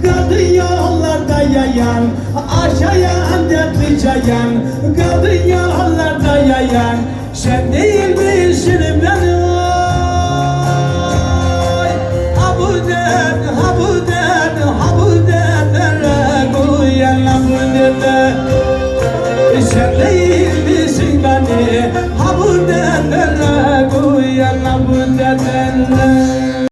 Kadın yollarda yayan, aşayan dertli cayan. Kadın yollarda yayan, sen değil misin beni? Ha bu dert, ha bu dert, ha bu dertlere koyan bu dert. Sen değil misin beni? Ha bu dertlere